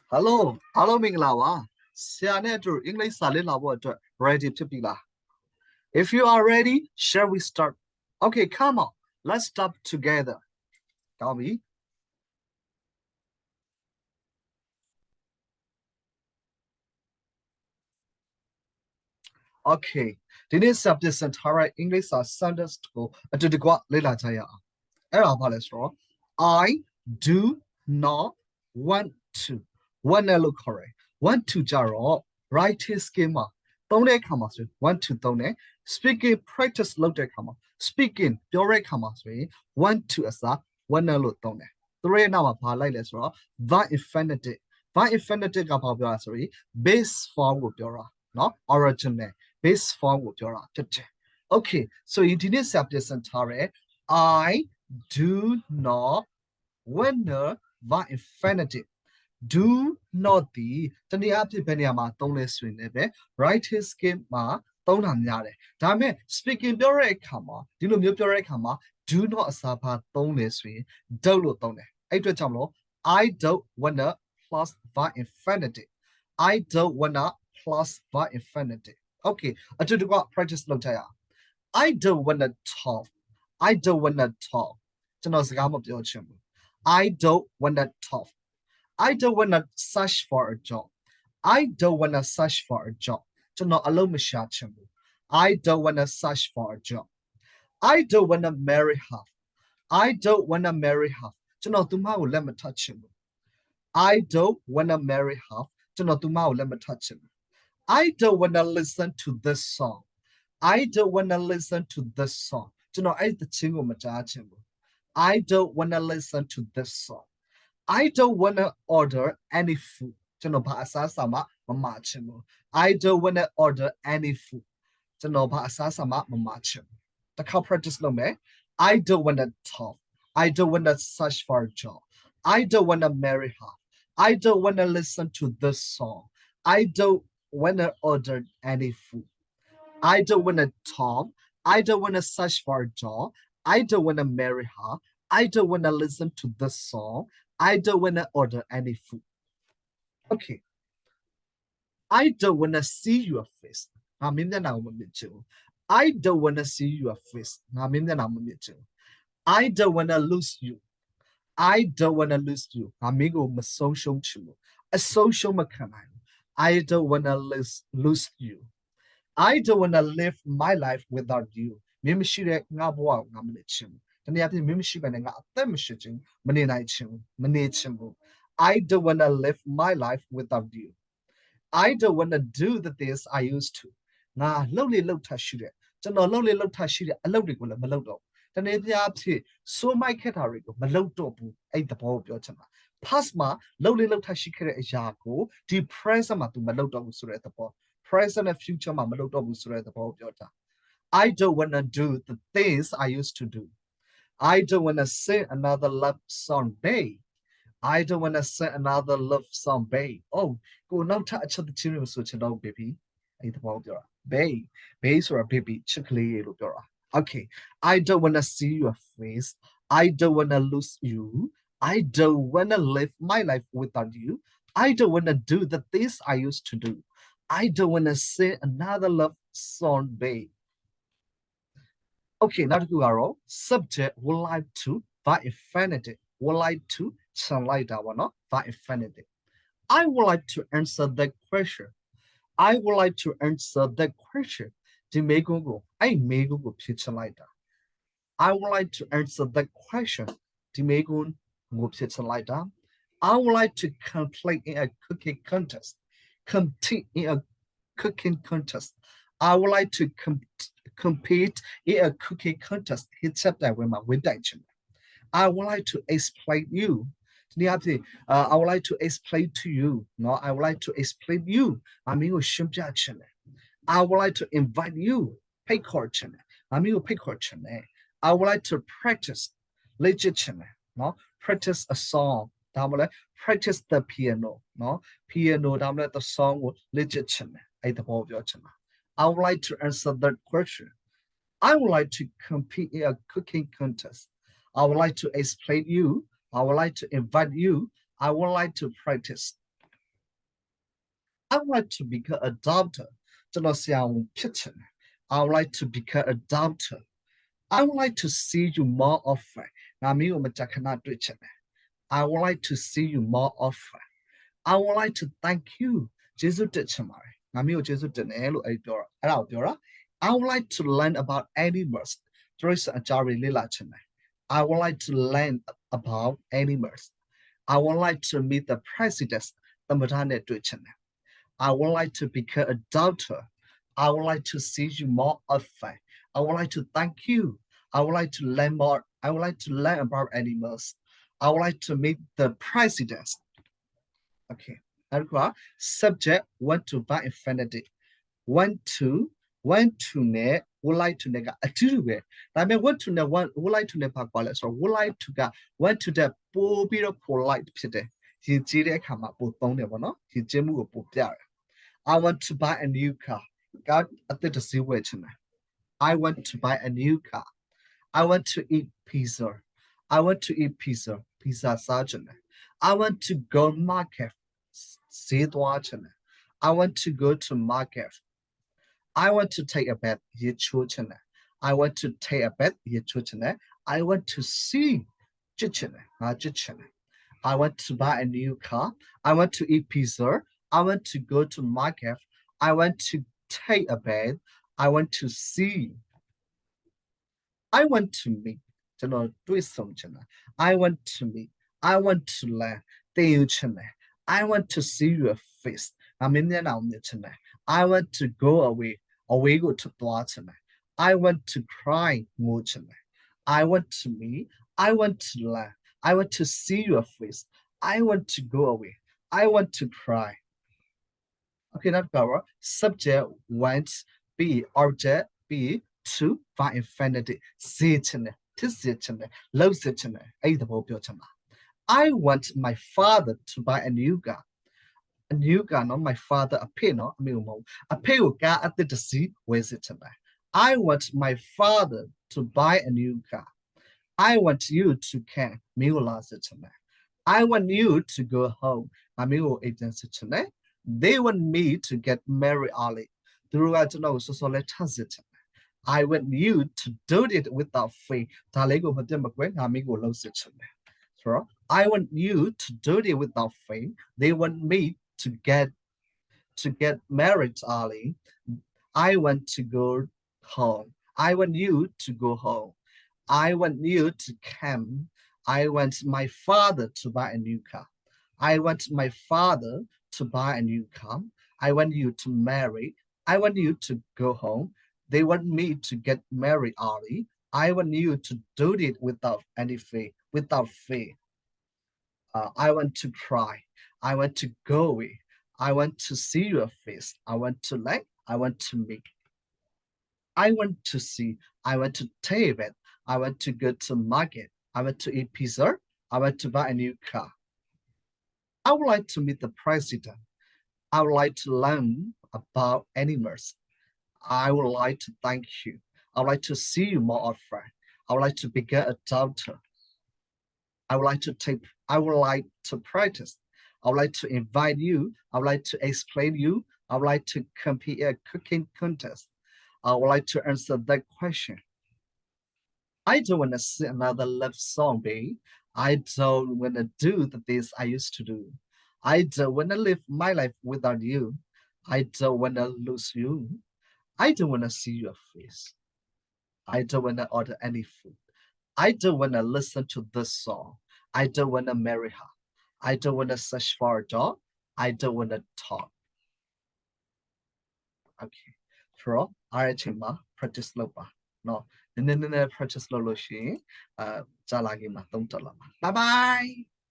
Hello, hello မင်္ဂလာပါဆရာနဲ့အတူအင်္ဂလိပ်စာလေ့လာဖို့အတွက် ready ဖြစ်ပြီလား If you are ready, shall we start? Okay, come on. Let's start together. ကောင်းပြီ Okay. ဒီနေ့ subject စံထားတဲ့ အင်္ဂလိပ်စာ sentence ကိုအတူတကွလေ့လာကြရအောင်အဲ့ဒါဘာလဲဆိုတော့ I do not want to want နဲ့လို့ခေါ်တယ် want to ကြတော့ writing skill မှာသုံးတဲ့အခါမှာဆိုရင် want to သုံးတယ် speaking practice လုပ်တဲ့အခါမှာ speaking ပြောတဲ့အခါမှာဆိုရင် want to အစား want နဲ့လို့သုံးတယ်သူတို့ရဲ့နောက်မှာဘာလိုက်လဲဆိုတော့ verb infinitive verb infinitive ကဘာပြောတာဆိုရင် base form ကိုပြောတာနော် original base form ကိုပြောတာဖြစ်တယ် okay so ဒီနေ့ subject ထားရဲ I do not wonder verb infinitive do not ဒီတနည်းအားဖြင့်ဘယ်နေရာမှာသုံးလဲဆိုရင်လည်းပဲ writing skill မှာသုံးတာများတယ်ဒါပေမဲ့ speaking ပြောတဲ့အခါမှာဒီလိုမျိုးပြောတဲ့အခါမှာ do not အစားဘာသုံးလဲဆိုရင် don't လို့သုံးတယ်အဲ့အတွက်ကြောင့်မလို့ I don't wanna plus verb infinitive I don't wanna plus verb infinitive okay အတူတူက practice လုပ်ကြရအောင် I don't wanna talk I don't wanna talk ကျွန်တော်စကားမပြောချင်ဘူး I don't wanna talk I don't wanna search for a job I don't wanna search for a job ကျွန်တော်အလုပ်မရှာချင်ဘူး I don't wanna search for a job I don't wanna marry her I don't wanna marry her ကျွန်တော်သူမကိုလက်မထပ်ချင်ဘူး I don't wanna marry her ကျွန်တော်သူမကိုလက်မထပ်ချင်ဘူး I don't wanna listen to this song I don't wanna listen to this song ကျွန်တော်အဲ့ဒီချင်းကိုမကြားချင်ဘူး I don't wanna listen to this song I don't wanna order any food ကျွန်တော်ဘာအစားအစာမှမမှာချင်ဘူး I don't wanna order any food ကျွန်တော်ဘာအစားအစာမှမမှာချင်ဘူးတစ်ခါ practice လုပ်မယ် I don't wanna talk I don't wanna search for a job I don't wanna marry her I don't wanna listen to this song I don't wanna order any food I don't wanna talk I don't wanna search for a job I don't wanna marry her I don't wanna listen to this song I don't wanna order any food okay I don't wanna see your face ငါမင်းမျက်နှာကိုမမြင်ချင်ဘူး I don't wanna see your face ငါမင်းမျက်နှာမမြင်ချင်ဘူး I don't wanna lose you I don't wanna lose you ငါမင်းကိုမဆုံးရှုံးချင်ဘူးအဆုံးရှုံးမခံနိုင်ဘူး I don't wanna lose you I don't wanna live my life without you မင်းမရှိတဲ့ငါဘဝကိုငါမနေချင်ဘူးတနည်းအားဖြင့်မင်းမရှိဘဲနဲ့ငါအသက်မရှိချင်မနေနိုင်ချင်ဘူးမနေချင်ဘူး I don't wanna live my life without you I don't wanna do the things I used to ငါလှုပ်လေလှုပ်ထရှိတယ်ကျွန်တော်လှုပ်လေလှုပ်ထရှိတဲ့အလုပ်တွေကိုလည်းမလုပ်တော့ဘူးတနည်းအားဖြင့်စိုးမိုက်ခဲ့တာတွေကိုမလုပ်တော့ဘူးအဲ့သဘောကိုပြောချင်တာ past မှာလှုပ်လေလှုပ်ထရှိခဲ့တဲ့အရာကိုဒီ present မှာ तू မလုပ်တော့ဘူးဆိုတဲ့သဘော present နဲ့ future မှာမလုပ်တော့ဘူးဆိုတဲ့သဘောကိုပြောတာ I don't wanna do the things I used to do I don't wanna sing another love song babe I don't wanna sing another love song babe oh ကိုနောက်ထပ်အချက်တစ်ချင်းလို့ဆိုချင်တော့ baby အဲ့ဒီဘောပြောတာ babe babe ဆိုတာ baby ချစ်ကလေးလို့ပြောတာ okay I don't wanna see your face I don't wanna lose you I don't wanna live my life without you I don't wanna do the things I used to do I don't wanna sing another love song babe okay နောက်တစ်ခုကတော့ subject would like to verb infinitive would like to ခြံလိုက်တာပေါ့နော် verb infinitive I would like to answer that question I would like to answer that question ဒီမေးခွန်းကိုအဲ့မေးခွန်းကိုဖြေချင်လိုက်တာ I would like to answer that question ဒီမေးခွန်းကိုဖြေချင်လိုက်တာ I would like to complete in a cooking contest compete in a cooking contest I would like to compete in a cooking contest ဟစ်ချက်တိုင်ဝင်မှာဝင်တိုင်ချင်တယ် I would like to explain you ဒီနေ့အဖြစ် I would like to explain to you နော် I would like to explain you အမင်းကိုရှင်းပြချင်တယ် I would like to invite you ဖိတ်ခေါ်ချင်တယ်အမင်းကိုဖိတ်ခေါ်ချင်တယ် I would like to practice လေ့ကျင့်ချင်တယ်နော် practice a song ဒါမှမဟုတ် practice the piano နော် piano ဒါမှမဟုတ် the song ကိုလေ့ကျင့်ချင်တယ်အဲ့သဘောပြောချင်တာ I would like to answer that question I would like to compete in a cooking contest I would like to explain you I would like to invite you I would like to practice I would like to become a doctor. ကျွန်တော်ဆရာဝန်ဖြစ်ချင်တယ် I would like to become a doctor. I would like to see you more often. ငါမင်းကိုမကြာခဏတွေ့ချင်တယ် I would like to see you more often. I would like to thank you. ကျေးဇူးတင်ချင်ပါတယ်ငါမင်းကိုကျေးဇူးတင်တယ်လို့အဲ့ပြောတာအဲ့ဒါကိုပြောတာ I would like to learn about animals. တိရစ္ဆာန်အကြောင်းတွေလေ့လာချင်တယ် I would like to learn about animals. I would like to meet the president. သမ္မတနဲ့တွေ့ချင်တယ် I would like to become a doctor. I would like to see you more often. I would like to thank you. I would like to learn more. I would like to learn about animals. I would like to meet the president. Okay. နောက်တစ်ခုက subject want to by infinitive. Want to နဲ့ would like to နဲ့ကအတူတူပဲဒါပေမဲ့ want to နဲ့ would like to နဲ့ဘာကွာလဲဆိုတော့ would like to က want to တဲ့ပို့ပြီးတော့ polite ဖြစ်တယ်ရည်ကြီးတဲ့အခါမှာပို့သုံးတယ်ပေါ့နော်ရည်ကြီးမှုကိုပို့ပြတယ် I want to buy a new car ကအသစ်တစ်စီးဝယ်ချင်တယ် I want to buy a new car. I want to eat pizza. I want to eat pizza. Pizza စားချင်တယ် I want to go market. ဈေးသွားချင်တယ် I want to go to market. I want to take a bath. ရေချိုးချင်တယ် I want to take a bath. ရေချိုးချင်တယ် I want to see. ကြည့်ချင်တယ်ငါကြည့်ချင်တယ် I want to buy a new car. I want to eat pizza. I want to go to market. I want to take a bath. I want to see. I want to meet. ကျွန်တော်တွေ့ဆုံချင်တယ် I want to meet. I want to learn. သင်ယူချင်တယ် I want to see your face. ငါမင်းမျက်နှာကိုမြင်ချင်တယ် I want to go away. Away ကိုထွက်သွားချင်တယ် I want to cry. ငိုချင်တယ် I want to meet. I want to learn. I want to see your face. I want to go away. I want to cry. Okay, not power. Subject wants be object be to by infinity. See it in it. To see it in it. Love it in it. I want my father to buy a new car. A new car, not my father, a pay, no, a pay car at the sea. Where's it in there? I want my father to buy a new car. I want you to care. I want you to go home. They want me to get married early. I want you to do it without fee. So I want you to do it without fee. They want me to get married early. I want to go home. I want you to go home. I want you to come. I want my father to buy a new car. I want my father to buy a new car. I want you to marry. I want you to go home. They want me to get married early. I want you to do it without any fee. Without fee. I want to cry. I want to go away. I want to see your face. I want to like. I want to meet. I want to see. I want to taste it. I want to go to market. I want to eat pizza. I want to buy a new car. I would like to meet the president. I would like to learn about animals. I would like to thank you. I would like to see you more often. I would like to become a doctor. I would like to practice. I would like to invite you. I would like to explain you. I would like to compete a cooking contest. I would like to answer that question. I don't want to sing another love song, babe. I don't want to do the things I used to do. I don't want to live my life without you. I don't want to lose you. I don't want to see your face. I don't want to order any food. I don't want to listen to this song. I don't want to marry her. I don't want to search for a job. I don't want to talk. Okay. ဆိုတော့အားရချိန်မှာ practice လုပ်ပါเนาะနည်းနည်း practice လုပ်လို့ရှိရင်ကြာလာခင်မှာသုံးတက်လာပါ Bye bye